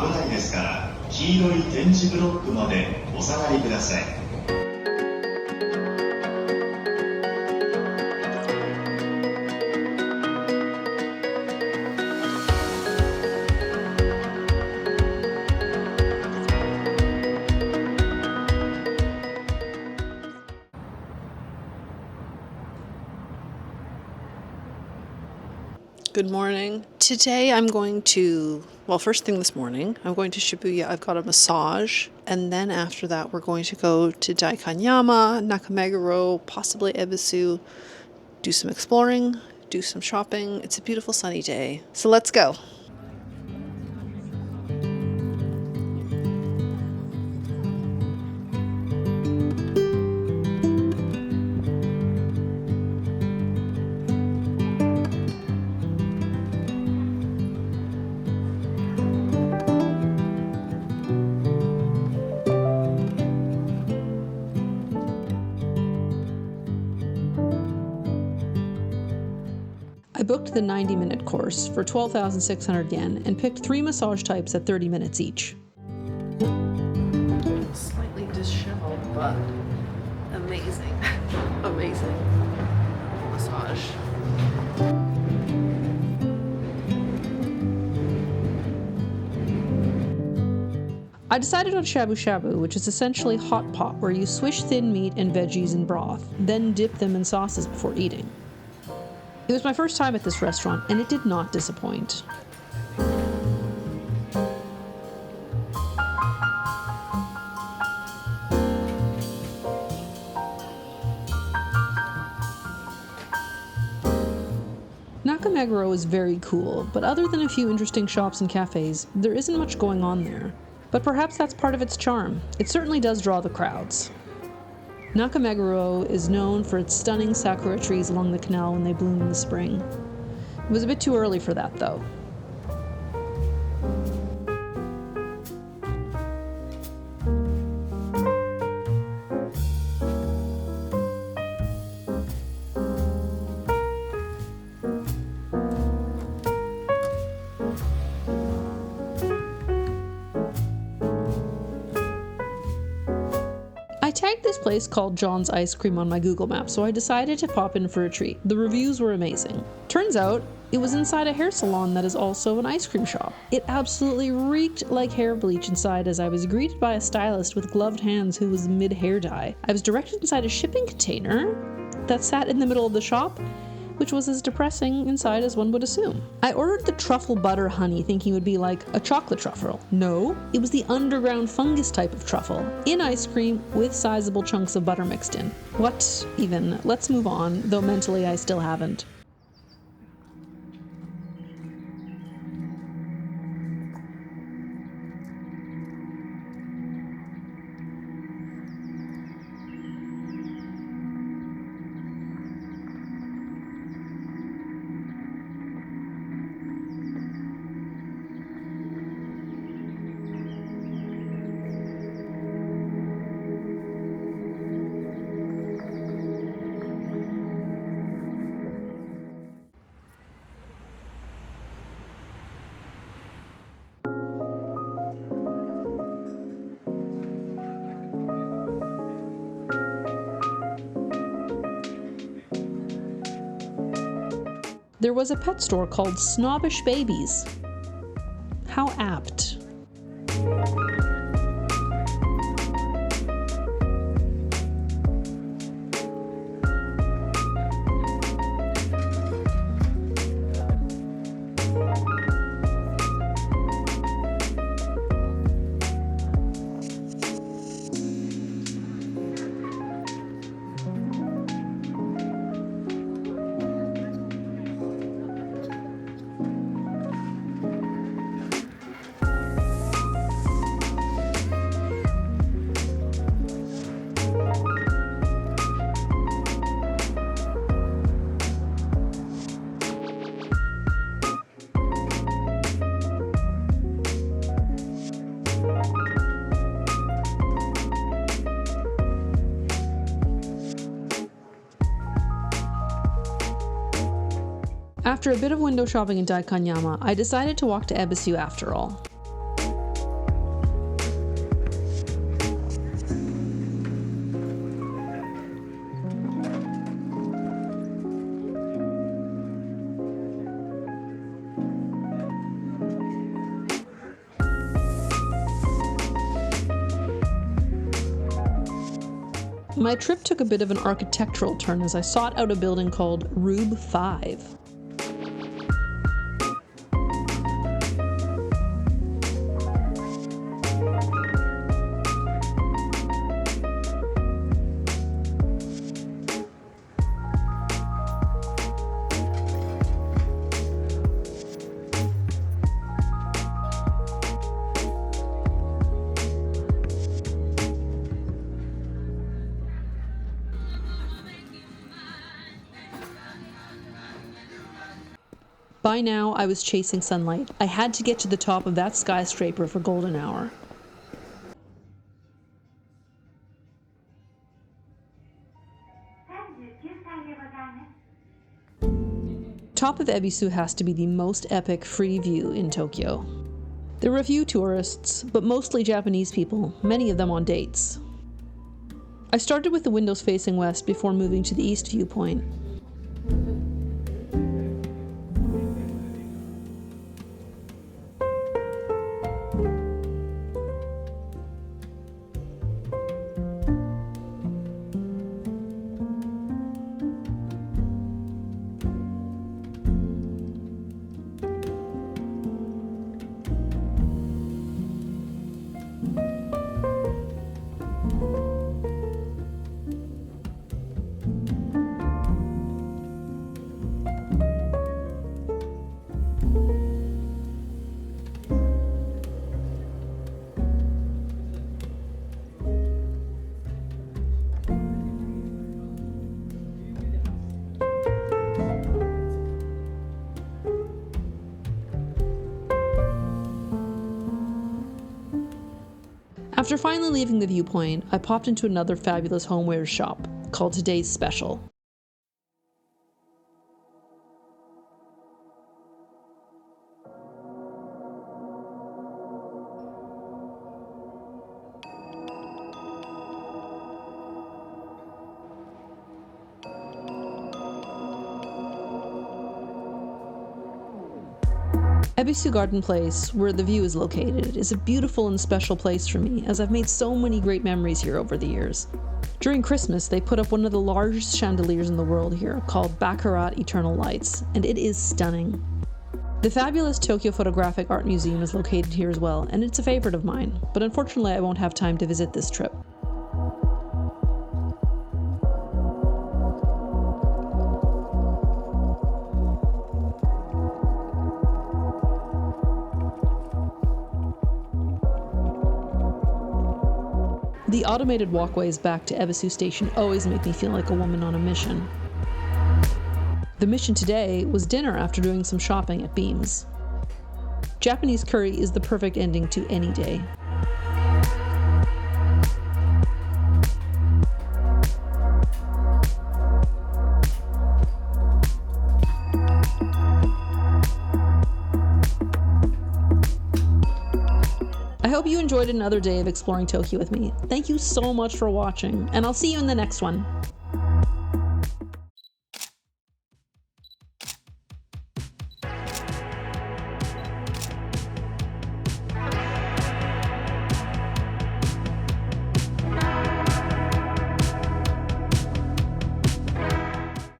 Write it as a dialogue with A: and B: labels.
A: 危ないですから、黄色い点字ブロックまでお下がりください。
B: Good morning. Today I'm going to, first thing this morning, I'm going to Shibuya. I've got a massage. And then after that, we're going to go to Daikanyama, Nakameguro, possibly Ebisu, do some exploring, do some shopping. It's a beautiful sunny day. So let's go. I booked the 90-minute course for 12,600 yen and picked 3 massage types at 30 minutes each. Slightly disheveled, but amazing. Amazing massage. I decided on shabushabu, which is essentially hot pot where you swish thin meat and veggies in broth, then dip them in sauces before eating. It was my first time at this restaurant, and it did not disappoint. Nakameguro is very cool, but other than a few interesting shops and cafes, there isn't much going on there. But perhaps that's part of its charm. It certainly does draw the crowds. Nakameguro is known for its stunning sakura trees along the canal when they bloom in the spring. It was a bit too early for that, though. I tagged this place called John's Ice Cream on my Google Maps, so I decided to pop in for a treat. The reviews were amazing. Turns out, it was inside a hair salon that is also an ice cream shop. It absolutely reeked like hair bleach inside as I was greeted by a stylist with gloved hands who was mid-hair dye. I was directed inside a shipping container that sat in the middle of the shop, which was as depressing inside as one would assume. I ordered the truffle butter honey thinking it would be like a chocolate truffle. No, it was the underground fungus type of truffle, in ice cream with sizable chunks of butter mixed in. What even? Let's move on, though mentally I still haven't. There was a pet store called Snobbish Babies. How apt. After a bit of window shopping in Daikanyama, I decided to walk to Ebisu after all. My trip took a bit of an architectural turn as I sought out a building called Rube 5. By now, I was chasing sunlight. I had to get to the top of that skyscraper for golden hour. Top of Ebisu has to be the most epic free view in Tokyo. There were a few tourists, but mostly Japanese people, many of them on dates. I started with the windows facing west before moving to the east viewpoint. After finally leaving the viewpoint, I popped into another fabulous homewares shop called Today's Special. Ebisu Garden Place, where the view is located, is a beautiful and special place for me, as I've made so many great memories here over the years. During Christmas, they put up one of the largest chandeliers in the world here, called Baccarat Eternal Lights, and it is stunning. The fabulous Tokyo Photographic Art Museum is located here as well, and it's a favorite of mine, but unfortunately I won't have time to visit this trip. The automated walkways back to Ebisu Station always make me feel like a woman on a mission. The mission today was dinner after doing some shopping at Beams. Japanese curry is the perfect ending to any day. I hope you enjoyed another day of exploring Tokyo with me. Thank you so much for watching, and I'll see you in the next one.